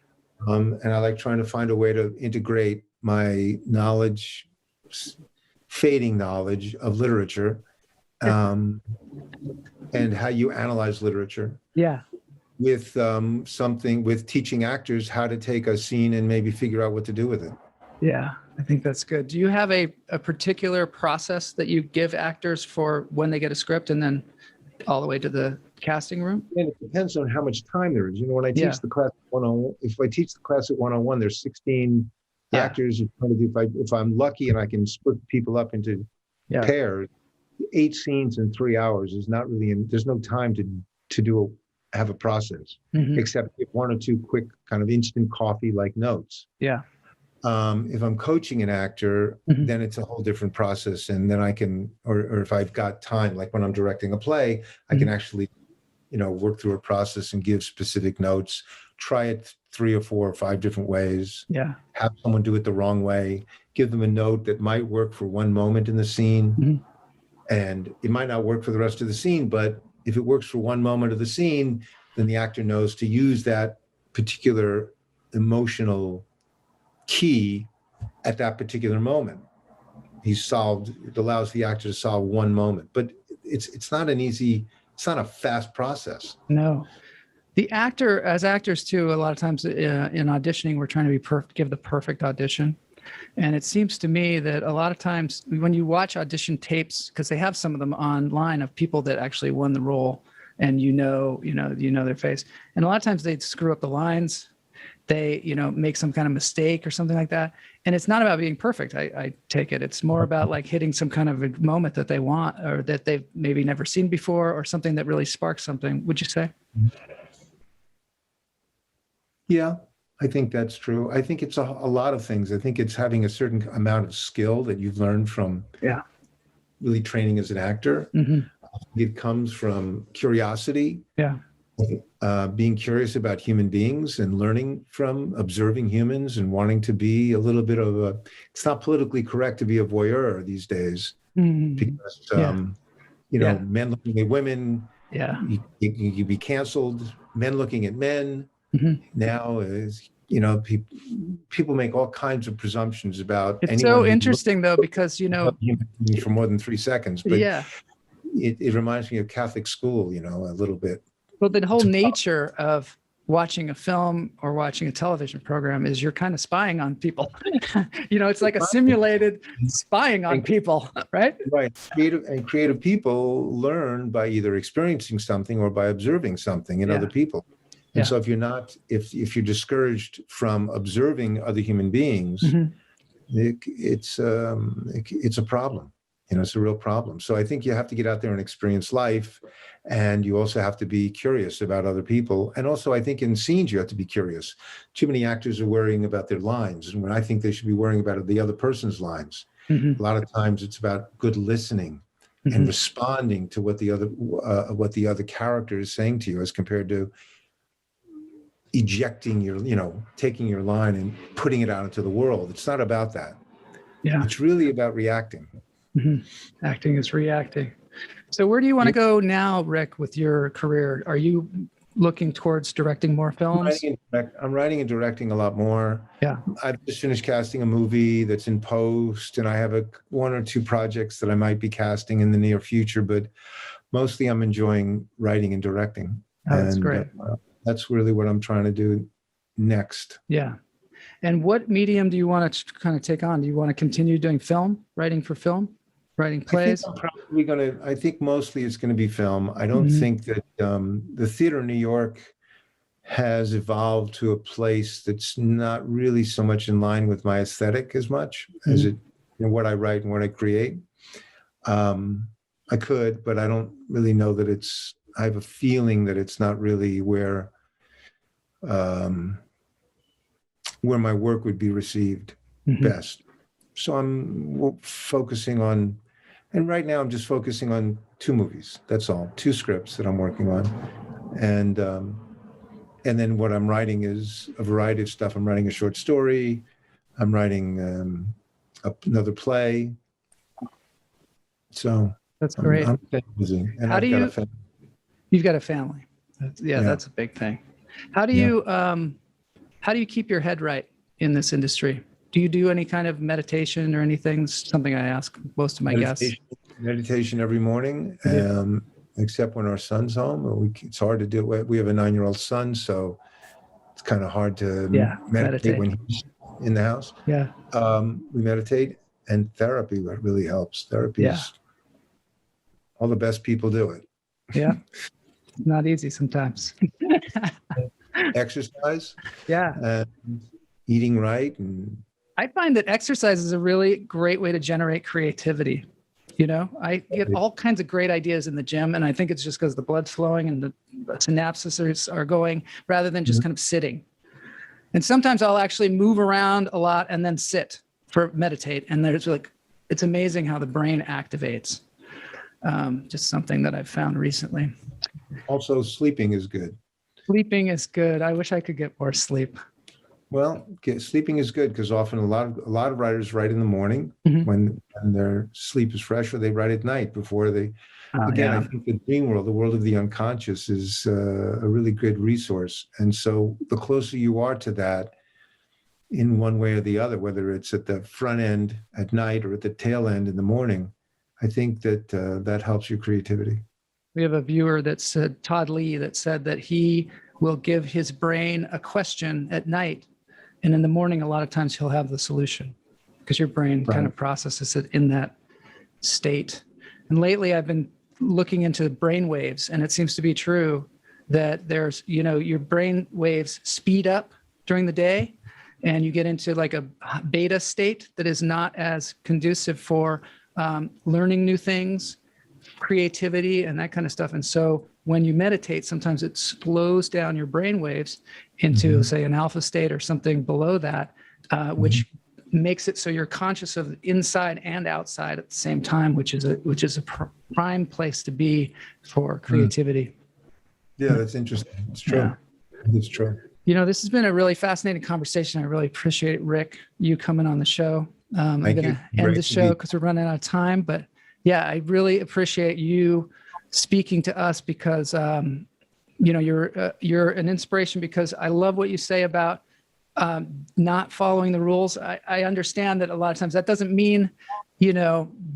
And I like trying to find a way to integrate my fading knowledge of literature, and how you analyze literature. Yeah. With with teaching actors how to take a scene and maybe figure out what to do with it. Yeah, I think that's good. Do you have a particular process that you give actors for when they get a script and then all the way to the casting room? And it depends on how much time there is. When I teach the class one-on-one, if I teach the class at one-on-one, there's 16 actors. If I'm lucky and I can split people up into pairs, 8 scenes in 3 hours is not really, there's no time to have a process, except if 1 or 2 quick kind of instant coffee like notes. Yeah. If I'm coaching an actor, then it's a whole different process. And then I can, or if I've got time, like when I'm directing a play, I can actually, work through a process and give specific notes, try it 3 or 4 or 5 different ways. Yeah. Have someone do it the wrong way, give them a note that might work for one moment in the scene. And it might not work for the rest of the scene, but if it works for one moment of the scene, then the actor knows to use that particular emotional key at that particular moment. It allows the actor to solve one moment, but it's not a fast process. No. As actors too, a lot of times in auditioning, we're trying to give the perfect audition. And it seems to me that a lot of times when you watch audition tapes, because they have some of them online of people that actually won the role, and you know their face, and a lot of times they screw up the lines. They, make some kind of mistake or something like that. And it's not about being perfect. I take it. It's more about like hitting some kind of a moment that they want, or that they've maybe never seen before, or something that really sparks something. Would you say? Yeah, I think that's true. I think it's a lot of things. I think it's having a certain amount of skill that you've learned from really training as an actor. It comes from curiosity. Yeah. Being curious about human beings and learning from observing humans and wanting to be a little bit of it's not politically correct to be a voyeur these days, because, men looking at women, you be canceled. Men looking at men now is, people make all kinds of presumptions about it's so interesting though, because, for more than 3 seconds, but it reminds me of Catholic school, a little bit. Well, the whole nature of watching a film or watching a television program is you're kind of spying on people. It's like a simulated spying on people, right? Right. Creative people learn by either experiencing something or by observing something in other people. And so if you're discouraged from observing other human beings, it's a problem. It's a real problem. So I think you have to get out there and experience life. And you also have to be curious about other people. And also, I think in scenes, you have to be curious. Too many actors are worrying about their lines. And when I think they should be worrying about the other person's lines. A lot of times it's about good listening and responding to what the other character is saying to you, as compared to ejecting taking your line and putting it out into the world. It's not about that. Yeah. It's really about reacting. Acting is reacting. So where do you want to go now, Rick, with your career? Are you looking towards directing more films? I'm writing and directing a lot more. Yeah. I've just finished casting a movie that's in post, and I have one or two projects that I might be casting in the near future, but mostly I'm enjoying writing and directing. Oh, that's great. That's really what I'm trying to do next. Yeah. And what medium do you want to kind of take on? Do you want to continue doing film, writing for film, writing plays? I think mostly it's going to be film. I don't think that the theater in New York has evolved to a place that's not really so much in line with my aesthetic as much as it, what I write and what I create. I could, but I don't really know that I have a feeling that it's not really where my work would be received best. So I'm focusing on, and right now I'm just focusing on 2 movies. That's all, 2 scripts that I'm working on. And then what I'm writing is a variety of stuff. I'm writing a short story. I'm writing another play. So that's great. I'm busy. And How do you, you've got a family. That's a big thing. How do you keep your head right in this industry? Do you do any kind of meditation or anything? Something I ask most of my guests. Meditation every morning, except when our son's home. It's hard to do it. We have a 9-year-old son, so it's kind of hard to meditate when he's in the house. Yeah. We meditate, and therapy really helps. Therapy is all the best people do it. Yeah. Not easy sometimes. Exercise. Yeah. And eating right. And I find that exercise is a really great way to generate creativity. I get all kinds of great ideas in the gym, and I think it's just because the blood's flowing and the synapses are going, rather than just kind of sitting. And sometimes I'll actually move around a lot and then meditate. And it's amazing how the brain activates. Just something that I've found recently. Also, sleeping is good. Sleeping is good. I wish I could get more sleep. Well, sleeping is good because often a lot of writers write in the morning when their sleep is fresh, or they write at night before they. I think the dream world, the world of the unconscious, is a really good resource. And so the closer you are to that, in one way or the other, whether it's at the front end at night or at the tail end in the morning, I think that that helps your creativity. We have a viewer that said, Todd Lee, that said that he will give his brain a question at night, and in the morning, a lot of times he'll have the solution, because your brain kind of processes it in that state. And lately I've been looking into brain waves, and it seems to be true that there's, your brain waves speed up during the day, and you get into like a beta state that is not as conducive for learning new things, creativity, and that kind of stuff. And so when you meditate, sometimes it slows down your brain waves into, say, an alpha state or something below that, which makes it so you're conscious of inside and outside at the same time, which is a prime place to be for creativity. Yeah, that's interesting. It's true. Yeah. It's true. This has been a really fascinating conversation. I really appreciate it, Rick, you coming on the show. I'm going to end the show because we're running out of time. But yeah, I really appreciate you speaking to us, because you're an inspiration, because I love what you say about not following the rules. I understand that a lot of times that doesn't mean,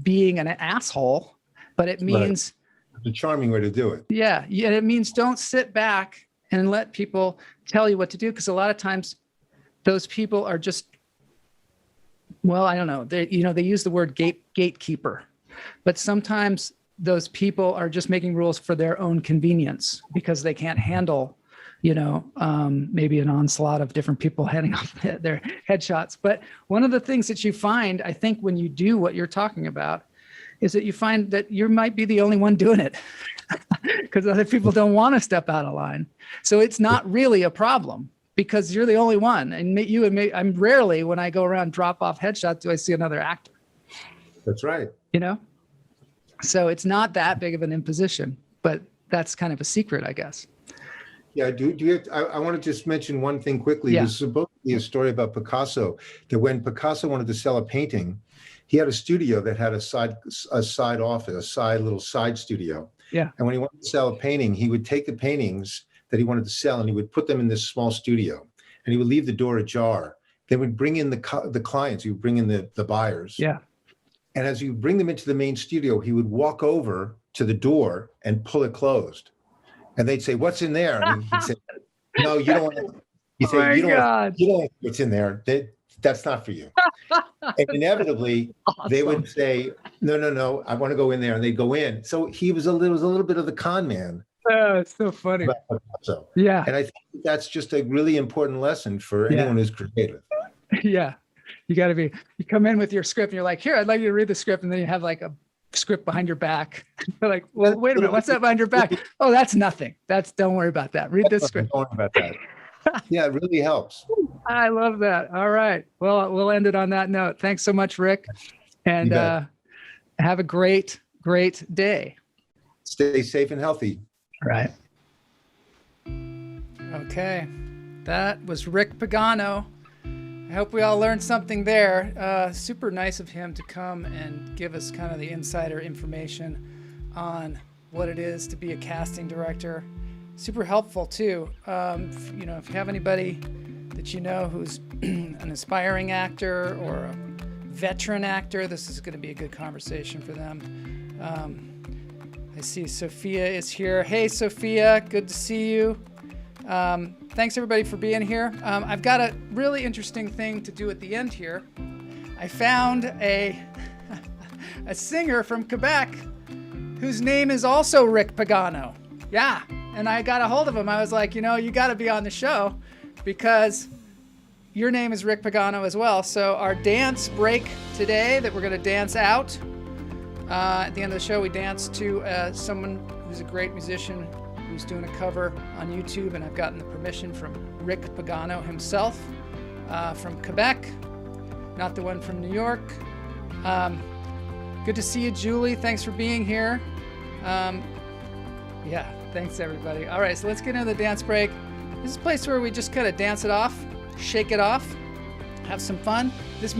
being an asshole, but it means it's a charming way to do it. Yeah. It means don't sit back and let people tell you what to do, because a lot of times those people are just, well, I don't know. They use the word gatekeeper, but sometimes those people are just making rules for their own convenience, because they can't handle, maybe an onslaught of different people heading off their headshots. But one of the things that you find, I think, when you do what you're talking about, is that you find that you might be the only one doing it because other people don't want to step out of line. So it's not really a problem because you're the only one. And you and me, I'm rarely, when I go around drop off headshots, do I see another actor. That's right. You know? So it's not that big of an imposition, but that's kind of a secret, I guess. Yeah, I want to just mention one thing quickly. Yeah. There's supposed to be a story about Picasso, that when Picasso wanted to sell a painting, he had a studio that had a side office, a little side studio. Yeah. And when he wanted to sell a painting, he would take the paintings that he wanted to sell and he would put them in this small studio, and he would leave the door ajar. They would bring in the clients, he would bring in the buyers. Yeah. And as you bring them into the main studio, he would walk over to the door and pull it closed. And they'd say, "What's in there?" And he'd say, "No, you don't want to." He'd say, "You don't want what's in there. That's not for you." And inevitably, they would say, No, I want to go in there," and they'd go in. So he was a little bit of the con man. Oh, it's so funny. So Yeah. and I think that's just a really important lesson for anyone who's creative. Yeah. You come in with your script and you're like, "Here, I'd like you to read the script." And then you have like a script behind your back. They're like, "Well, wait a minute, what's that behind your back?" "Oh, that's nothing. Don't worry about that. Read this script." Don't worry about that. Yeah, it really helps. I love that. All right. Well, we'll end it on that note. Thanks so much, Rick. And have a great, great day. Stay safe and healthy. Right. Okay. That was Rick Pagano. I hope we all learned something there. Super nice of him to come and give us kind of the insider information on what it is to be a casting director. Super helpful too. If you have anybody that you know who's an aspiring actor or a veteran actor, this is going to be a good conversation for them. I see Sophia is here. Hey, Sophia, good to see you. Thanks everybody for being here. I've got a really interesting thing to do at the end here. I found a singer from Quebec whose name is also Rick Pagano. Yeah, and I got a hold of him. I was like, you got to be on the show because your name is Rick Pagano as well. So our dance break today that we're going to dance out. At the end of the show, we dance to someone who's a great musician who's doing a cover on YouTube, and I've gotten the permission from Rick Pagano himself from Quebec, not the one from New York. Good to see you, Julie. Thanks for being here. Yeah, thanks everybody. All right, so let's get into the dance break. This is a place where we just kind of dance it off, shake it off, have some fun. This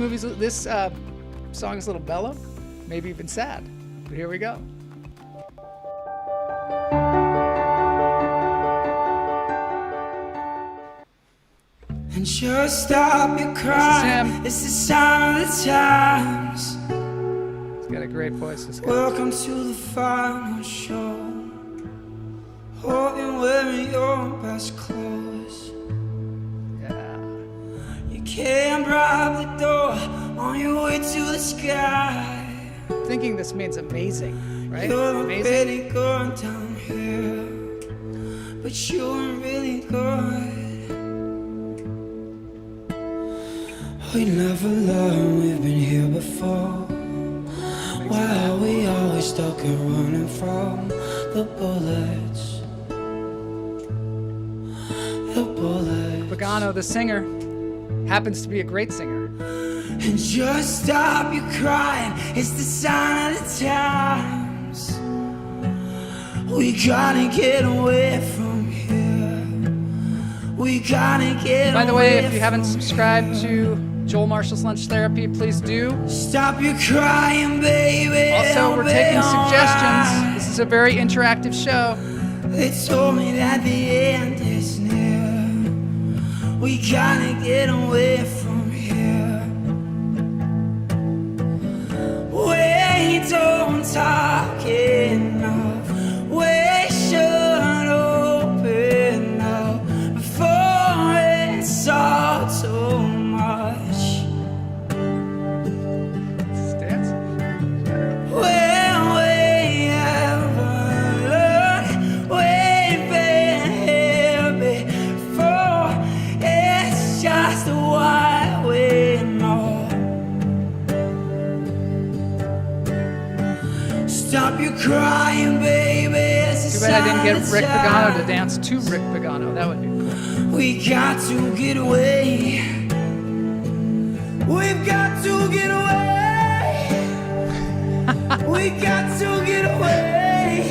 song is a little mellow, maybe even sad, but here we go. And just stop your crying. It's the sign of the times. He's got a great voice. This guy. Welcome to the final show. Hope you're wearing your best clothes. Yeah. You can't drive the door on your way to the sky. I'm thinking this means amazing, right? You're Amazing. really going down here, but you ain't really good. We never learned we've been here before. Why are we always stuck and running from the bullets? The bullets. Pagano, the singer, happens to be a great singer. And just stop your crying. It's the sign of the times. We gotta get away from here. We gotta get away. By the way, if you haven't subscribed to Joel Marshall's Lunch Therapy, please do. Stop your crying, baby. Also, we're taking suggestions. This is a very interactive show. They told me that the end is near. We gotta get away from here. We don't talk enough. We should open up before it's all too much. Will we ever learn? We've been here before. It's just what we know. stop your crying, baby. It's Too a bad I didn't sign get of Rick Pagano to time. dance to Rick Pagano. That would be cool. We got to get away. We've got to get away. We got to get away.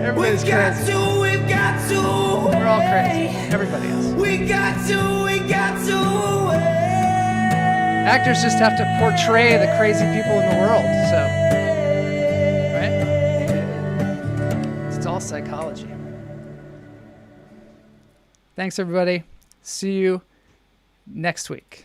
Everybody's We've got crazy. to, we've got to. We're all crazy. Everybody is. We got to, we got to. Actors just have to portray the crazy people in the world. So, right? It's all psychology. Thanks, everybody. See you next week.